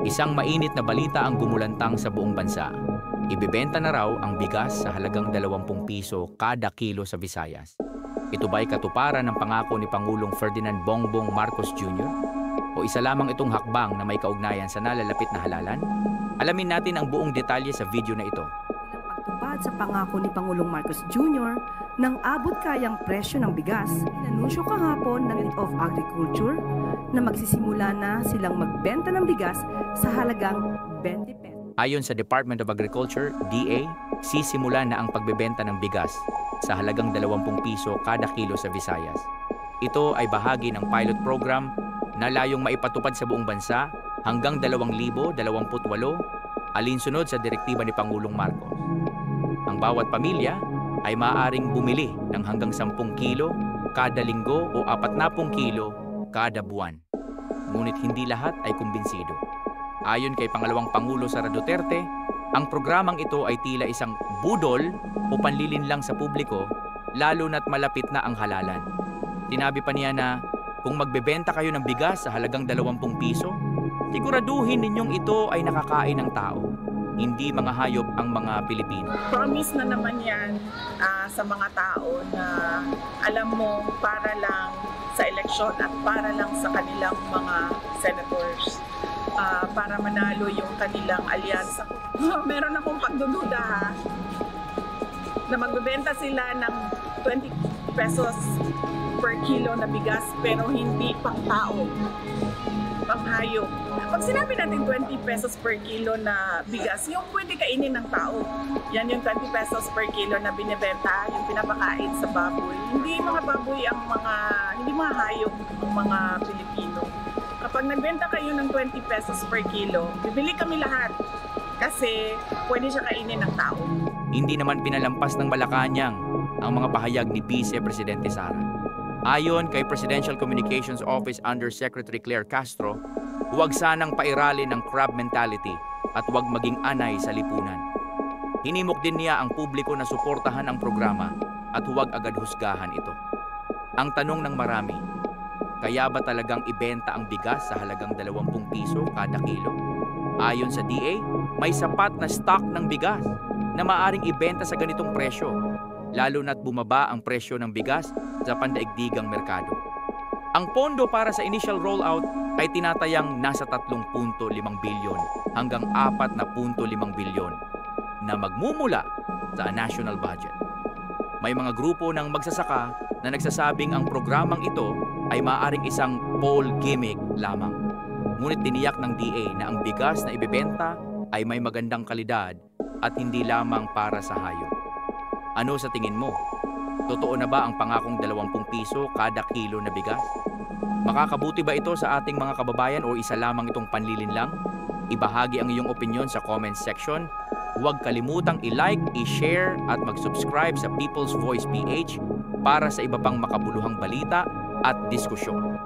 Isang mainit na balita ang gumulantang sa buong bansa. Ibebenta na raw ang bigas sa halagang 20 piso kada kilo sa Visayas. Ito ba'y katuparan ng pangako ni Pangulong Ferdinand Bongbong Marcos Jr.? O isa lamang itong hakbang na may kaugnayan sa nalalapit na halalan? Alamin natin ang buong detalye sa video na ito. Pagtupad sa pangako ni Pangulong Marcos Jr. ng abot kayang presyo ng bigas, inanunsyo kahapon ng Ministry of Agriculture na magsisimula na silang magbenta ng bigas sa halagang 20 pesos. Ayon sa Department of Agriculture, DA, sisimula na ang pagbebenta ng bigas sa halagang 20 piso kada kilo sa Visayas. Ito ay bahagi ng pilot program na layong maipatupad sa buong bansa hanggang 2028 alinsunod sa direktiba ni Pangulong Marcos. Ang bawat pamilya ay maaaring bumili ng hanggang 10 kilo kada linggo o 40 kilo kada buwan. Ngunit hindi lahat ay kumbinsido. Ayon kay Pangalawang Pangulo Sara Duterte, ang programang ito ay tila isang budol o panlilinlang sa publiko lalo na't malapit na ang halalan. Sinabi pa niya na kung magbebenta kayo ng bigas sa halagang 20 piso, siguraduhin ninyong ito ay nakakain ng tao, hindi mga hayop ang mga Pilipino. Promise na naman yan sa mga tao na alam mo para lang sa eleksyon at para lang sa kanilang mga senators. Para manalo yung kanilang alyansa. Meron akong pagdududa na magbebenta sila ng 20 pesos per kilo na bigas pero hindi pang tao, pang hayop. Pag sinabi natin 20 pesos per kilo na bigas, yung pwede kainin ng tao. Yan yung 20 pesos per kilo na binibenta, yung pinapakain sa baboy. Hindi mga baboy ang hindi mga hayop ang mga Pilipino. Kapag nagbenta kayo ng 20 pesos per kilo, bibili kami lahat kasi pwede siya kainin ng tao. Hindi naman pinalampas ng Malacanang ang mga pahayag ni Vice Presidente Sara. Ayon kay Presidential Communications Office Undersecretary Claire Castro, huwag sanang pairalin ng crab mentality at huwag maging anay sa lipunan. Hinimok din niya ang publiko na suportahan ang programa at huwag agad husgahan ito. Ang tanong ng marami, kaya ba talagang ibenta ang bigas sa halagang 20 piso kada kilo? Ayon sa DA, may sapat na stock ng bigas na maaring ibenta sa ganitong presyo, lalo na't bumaba ang presyo ng bigas sa pandaigdigang merkado. Ang pondo para sa initial rollout ay tinatayang nasa 3.5 bilyon hanggang 4.5 bilyon na magmumula sa national budget. May mga grupo ng magsasaka na nagsasabing ang programang ito ay maaaring isang poll gimmick lamang. Ngunit tiniyak ng DA na ang bigas na ibebenta ay may magandang kalidad at hindi lamang para sa hayop. Ano sa tingin mo? Totoo na ba ang pangakong 20 piso kada kilo na bigas? Makakabuti ba ito sa ating mga kababayan o isa lamang itong panlilinlang? Ibahagi ang iyong opinion sa comment section. Huwag kalimutang i-like, i-share at mag-subscribe sa People's Voice PH para sa iba pang makabuluhang balita at diskusyon.